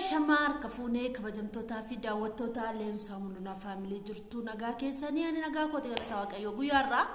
shamar kafune kabajamtoota fi daawwattoota leensaa mul'una family jirtu nagaa keessanii ani nagaa kooti galata waaqayyo guyyaarraa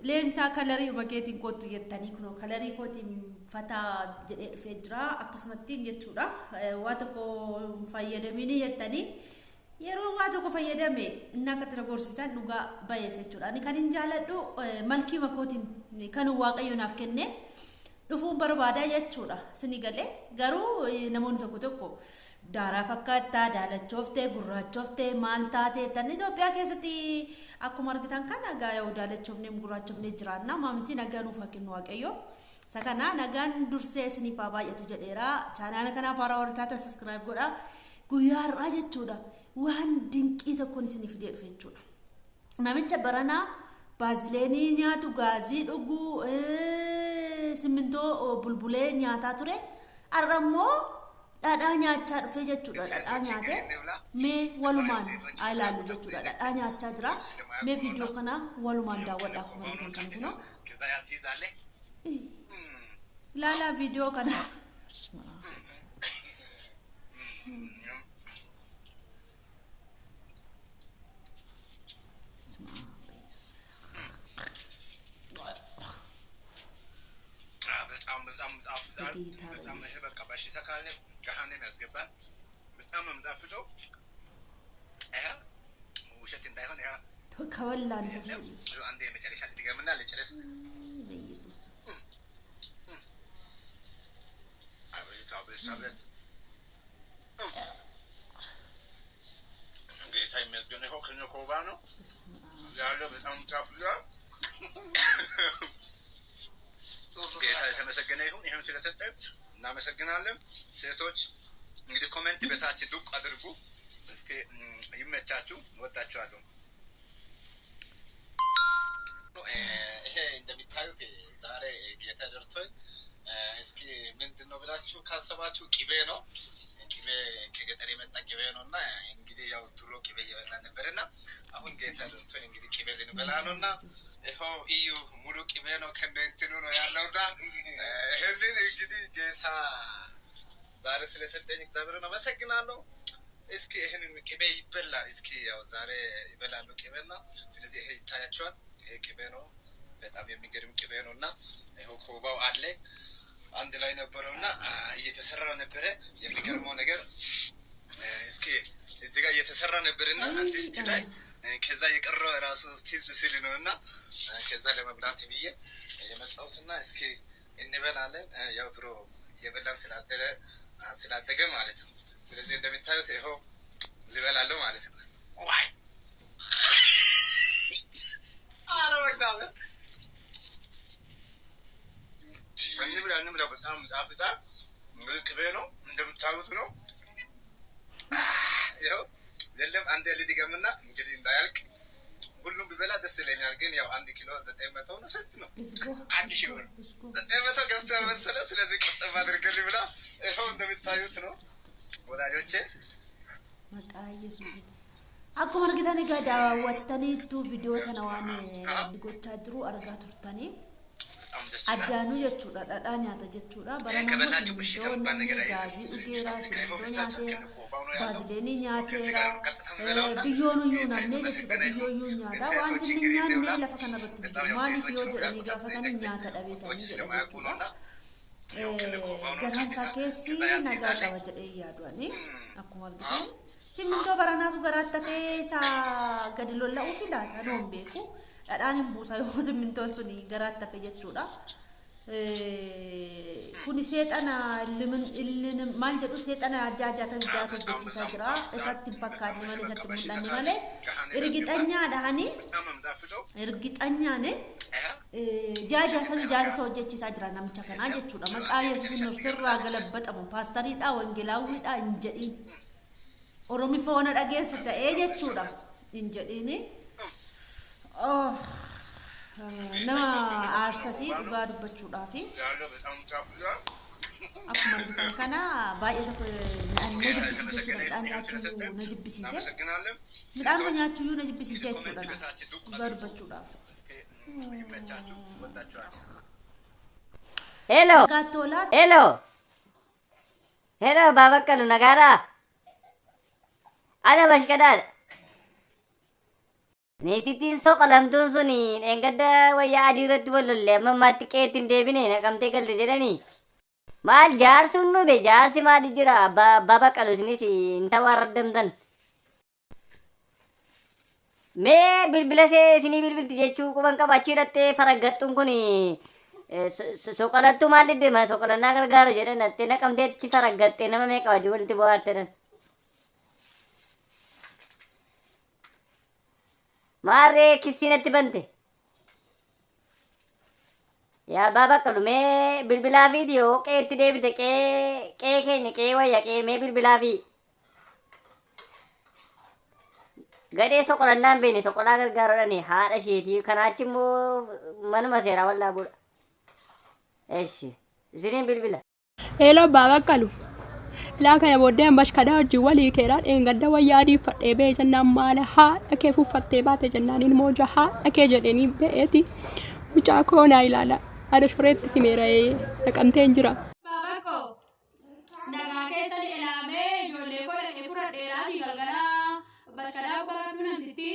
leensaa kalarii makeetiin kootu yettanii kuno kalarii kootiin fataa jedhee dhufee jira akkasumatti jechuudha waa tokko fayyadamini yettanii yeroo waa tokko fayyadame inna akka tira gorsitan dhugaa bayeessa jechuudha ani kan hin jaaladhu malkii makootiin kan waaqayyo naaf kenne dhufuun barbaada jechuudha sini galee garuu namoonni tokko daaraa fakkaata daalachoofte gurraachofte maal taate tan Itoophiyaa keessatti akkuma argitan kan nagaa yoo daalachoofne gurraachofne jiraanna maamti nagaa nuuf kennu waaqayyo sakana nagaan dursee siniif baay'atu jedheera chaanaala kanaaf haaraa wartaata subscribe godha guyyaarraa jechuudha waan dinqii tokkoon siniif deebife jechuudha namicha baranaa baazileenii nyaatu gaazii dhuguu siminto bulbulee nyaataa ture arrammoo dhadhaa nyaachaa dhufe jechuudha dhadhaa nyaate mee walumaan ilaalu jechuudha dhadhaa nyaachaa jira mee viidiyoo kana walumaan daawwadha akkuma argitan kana kuno ilaala viidiyoo kana كولا نسجل عندي مجالس اللي جمنا اللي جلس بيسوس عبد جيت هاي مزجني هو كنيو كوبانو لا لا بتأم تابلا جيت هاي كمسجني هون يهم سلسلة نام سجنا لهم سيتوش እንግዲህ ኮሜንት በታች ዱቅ አድርጉ እስኪ ይመቻችሁ ወጣችኋለሁ ይሄ እንደምታዩት ዛሬ ጌታ ደርቶኝ እስኪ ምንድነው ብላችሁ ካሰባችሁ ቂቤ ነው ቂቤ ከገጠር የመጣ ቂቤ ነውና እንግዲህ ያው ድሮ ቂቤ እየበላ ነበርና አሁን ጌታ ደርቶኝ እንግዲህ ቂቤ ልንበላ ነውና ይሄው እዩ ሙሉ ቂቤ ነው ከእንትኑ ነው ያለውና ይሄንን እንግዲህ ጌታ ዛሬ ስለሰጠኝ እግዚአብሔርን አመሰግናለሁ እስኪ ይሄንን ቂቤ ይበላል እስኪ ያው ዛሬ ይበላሉ ቂቤና ስለዚህ ይሄ ይታያችኋል ይሄ ቂቤ ነው በጣም የሚገርም ቂቤ ነውና ይሄው ኮባው አለ አንድ ላይ ነበርውና እየተሰራ ነበር የሚገርመው ነገር እስኪ እዚህ ጋር እየተሰራ ነበርና እስኪ ላይ ከዛ የቀረው ራሱ ትዝ ሲል ነውና ከዛ ለመብላት ብዬ የመጣሁትና እስኪ እንበላለን ያው ድሮ የበላን ስላደገ ማለት ነው ስለዚህ እንደምታዩት ይሄው ልበላለሁ ማለት ነው ዋይ አረጋግጣለ እንብላ በጣም ጣፍጣ ቅቤ ነው እንደምታዩት ነው ይሄው ለለም አንድ ልድገምና እንግዲህ እንዳያልቅ ሁሉም ቢበላ ደስ ይለኛል ግን ያው 1 ኪሎ 900 ነው ስንት ነው 1000 ብር 900 ገብቶ መሰለ ስለዚህ ቁጥብ አድርገልኝ ብላ ይሄው እንደምታዩት ነው ወዳጆቼ መቃ ኢየሱስ akkuma argitan egaa daawwattaniitu viidiyoo sana waan gochaa jiru argaa turtanii addaanuu jechuudha dhadhaa nyaata jechuudha baranammoo simintoonni gaazii dhugeera simintoo nyaateera baazileenii nyaateera biyyoonuyyuu namne jechuudha biyyooyyuu nyaata wanti inni nyaanne lafa kanarratti jiru maaliif yoo jedhanii gaafatanii nyaata dhabeetanii jedha jechuudha garaansaa keessi nagaa qaba jedhee yaaduani akkuma argitan siminto baranaatu garaatti ta'eessa gadi lolla'uu filaata noon beeku dhadhaan hin buusa yoo simintoon suni garaatti ta'e jechuudha kuni seexana maal jedhu seexana jaajatan jaatu hojjechiisaa jira isatti hin fakkaanne malee isatti mul'anne malee irgixanyaadhaani irgixanyaane jaajatan jaarsa hojjechiisaa jira namicha kanaa jechuudha maqaa yesuusin sirraa galabbaxamu paastariidha wangeelaawwiidha hin jedhiin oromi foona dhageessa ta'ee jechuudha hin jedhiini nama aarsasii dhugaa dubbachuudhaafi akkuma argitan kana baay'ee tokko na jibbisiise jechuudha midhaan nyaachuu na jibbisiise midhaan nyaachuu na jibbisiise jechuudha dhugaa dubbachuudhaaf hello hello Hello Baba Kalu Nagara. Ada bashkadal. Neetitiin soqalamtuun suni engadda wayyaa adii irratti walolle amma ammaatti qeetiin deebine naqamtee galte jedhanii. Maal jaarsuun nu be jaarsi maali jira Baba Kalu isinis inta warraddamtan. Mee bilbila isinii bilbilti jechuu quban qaba achi hidhattee faraggattuun kun soqalattuu maal deema soqalannaa gargaaru jedhan hattee naqamteetti faraggattee nama meeqa wajji walitti bohaartedhan. Maarree kissiinatti bante. Yaa Baba Kalu mee bilbilaa viidiyoo qeetti deebite qee keenya qee wayya qee mee bilbilaa fi gadhee soqolannaan beene soqolaa gargaaruudhani haadha isheetii kanaachi immoo manuma seeraa wallaa buudha. Eshi isiniin bilbila. Hello Baba Kalu. Ilaa kana booddee bashkadaa hojii walii keedhaan eengadda wayyaa adii uffadhee ba'ee jennaan maala haadha kee uffattee baate jennaan ilmoo haadha kee jedhanii ba'eeti mucaa koo naa ilaala. Ada shoreetti simeera'ee naqamtee hin jira. Baba koo nagaa keessan ilaamee ijoollee koo dhaqee fudhadheeraati galgala bashkadaa baaduu namtitti.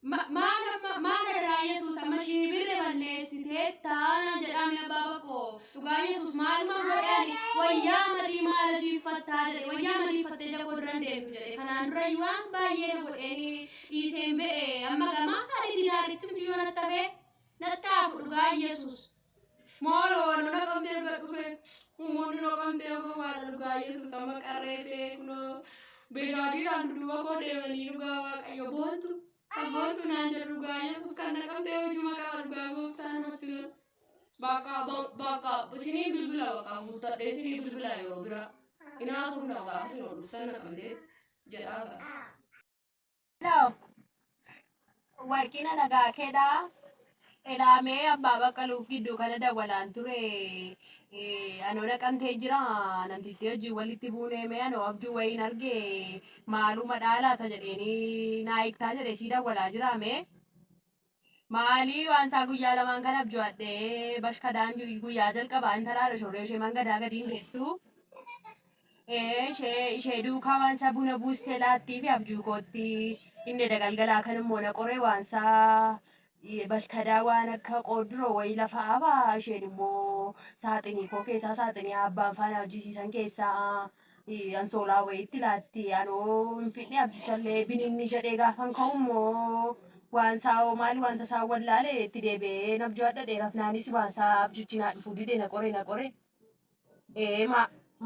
Maal irraa Yesuus amma shiibirre balleessitee taana jedhame Baba koo dhugaa Yesuus maaluma godhani wayyaa madii maala jiiffattaa jedhe wayyaa madii fattee jakoo duran deemtu jedhe kanaan dura waan baay'ee na godheeni dhiiseen ba'e amma gamaa haadhiitii daaritti yoo nattafee nattaafu dhugaa Yesuus mooloo na qabdee dhufe uummanni na qabdee gogaadha dhugaa Yesuus amma qarreetee kunoo beelaadiidhaan duduba koo deemanii dhugaa Waaqayyo boontu. Abotu naan jedhu dhugaa Yesuus kan naqamtee hojuma qaba dhugaa gooftaa namatti tola. Bakka isinii bilbila bakka guuttadhee isinii bilbila yeroo bira inaasuuf na gaafii oolu kan naqamtee jedhaa ga'a. Hello. Warqina nagaa keedhaa ilaamee abbaa Baqqaluuf gidduu kana dabalaan ture. Anoo naqamtee jira namtitti hojii walitti buunee mee anoo abjuu wayiin argee maaluma dhaalaata jedheenii naa eegtaa jedhee sii dawwalaa jiraame. Maalii waan isaa guyyaa lamaan kan abju'adhee bashkadaan guyyaa jalqabaa intalaadha shorree ishee mangadaa gadiin jettu. Ishee duukaa waan isaa buna buustee laattii fi abjuu kootti inni dagalgalaa kan immoo na qoree waan isaa bashkadaa waan akka qooduroo wayii lafa abaa isheen immoo saaxinii koo keessaa saaxinii abbaan faana hojjisiisan keessaa ansoolaa wayiitti laatti anoo hin fidhe abdisallee bininni jedhee gaafan ka'ummoo waan isaa maali wanta isaa wallaalee itti deebi'ee nabjoo adda dheeraaf naanis waan isaa abjuchi naa dhufuu didee na qore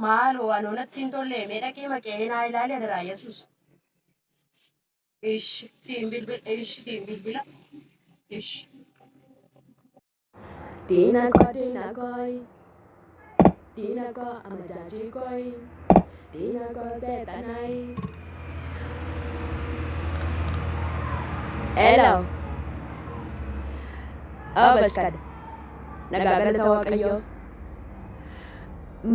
maaloo anoo natti hin tolle mee dhaqee maqee naa ilaale adaraa Yesuus. Siin bilbila. Ish. Dina koi, amajaji koi, dina ko setanai. Hello. Bashkad. Nagagalata Waaqayyo.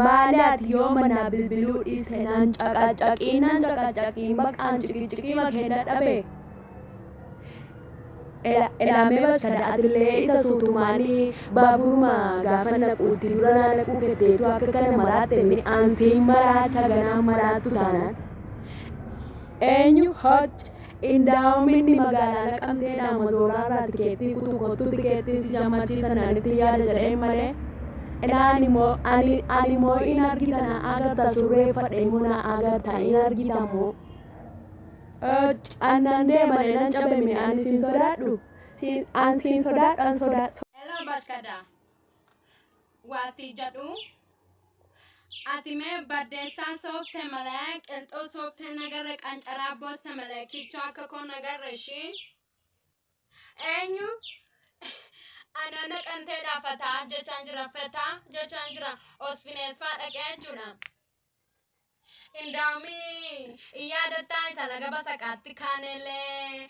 Maaliat yoo mana bilbiluu dhiise naan caqacaqii maqaan ciqii makeenya dhabe. Elaamee bashkada atillee isa suutumaanii baaburuma gaafa naquutti dura naquu feddeetu akka kana maraatte aansiin maraacha ganaa maraattu taanaan. Eenyu hoj indaawominni magaalaa naqamteedhaan mazooraa irraa tikeettii kutuu kottuu tikeettii si jammachiisan naanitti yaada jedhee malee. Ani immoo in argitana agarta surree fadhe immoo na agarta in argita immoo. Annan deemane nan cabame ani siin sodaadhu. Siin sodaadhu an sodaadhu. Hello bashkada. Waasii jedhu. Ati mee baddeessaan soofte malee qilxoo soofte nagarra qancaraa boossa malee kichoo akka koo nagarra ishii. Eenyu? Ana naqamtee dhaafataa jechaan jira fataa jechaan jira hospineesfaa dhaqee jechuudha. Ildaamii yaadataa isa laga basaqaatti kaanelee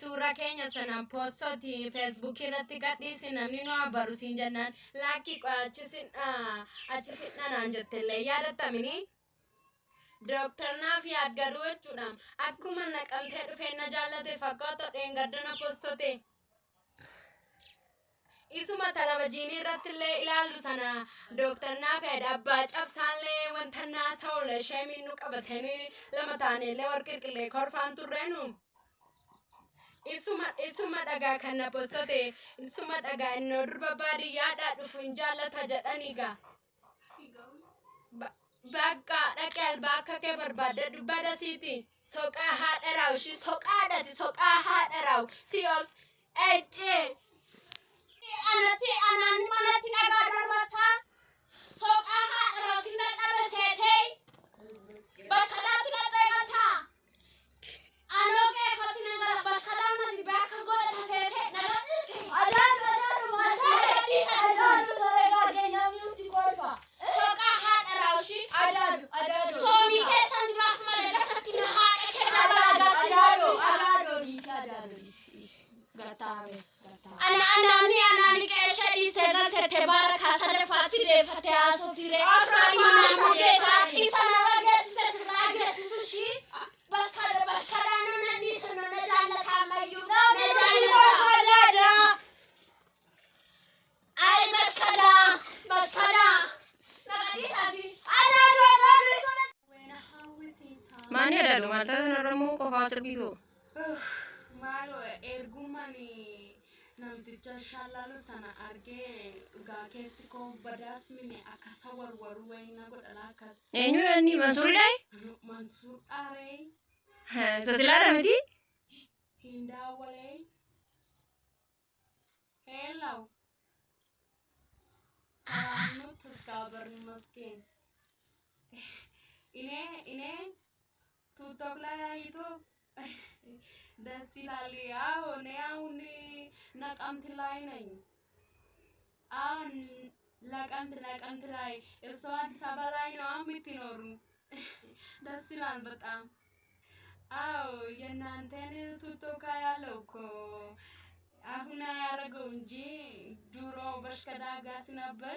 suura keenya sanaan poostoti feesbuukii irratti gadhiisi namni nu abaru siin jennaan laakki achisin dhanaan jettellee yaadatamini. Dooktar naaf yaadgadhu jechuudha. Akkuma naqamtee dhufee na jaallate fakkaata dheengaddana poostote. isuma televizyiinii irratti illee ilaallu sana dooktarnaa fedha abbaa cabsaallee wanta naa ta'ulle sheemiin nu qabatanii lama taanellee warqirqillee korfaan turreenu. Isuma dhagaa kana postate isuma dhagaa innoo durba baadiyyaadhaa dhufu hin jaallata jedhaniigaa. Bakka dhaqee albaa akka kee barbaadde dubbada siiti. Soqaa haadha raawu shi soqaadhati soqaa haadha raawu siyoos ejjee. Anani manatti dhagaa darbataa soqaa haadha raawu sinna dhabe seetee bashkadaatti dhaxee gataa. Anoo qeeffatti nagara bashkadaa nati bakka godhata seetee nagadhiise. Adaadu sareegaa geenyaan nuti kolfa. Soqaa haadha raawu shi adaadu. Soomii keessan duraaf malee gattatti na haadha kenna baagaa. Adaadu gataare. Anani qeesha dhiisee galtette baara kaasarre faatti deeffatee haasoftiire. Afraani manaa mudeeta isa narra geessise sirraa geessisu shi. Bashkadaa nuna dhiisu nuna jaallata ammayyuu. Na jaallata. Ay bashkadaa. Naqadhiisati. Adaadu. Maani adaadu maalta sanarramuu qofaa sirbitu. Maalo ergumani namticha shallalu sana argee dhugaa keessi koo badaas mine akkasa warwaru wayina godhana akkas. Eenyudha inni Mansuuridhaa? Mansuur dhaaree. Sasilaadha miti? Hindaawalee. Heelaw. Salaamnu turkaa barni maskeen. Inee tuuttoklaa hiitoo. Dasti lali ao ne auni naqamti lai nahi naqamti lai irso Addis Ababa lai no amiti noru dasti lan betam ao የእናንተን ቱቶካ ያለው እኮ አሁን ያረገው እንጂ ድሮ በሽከዳ ጋር ነበር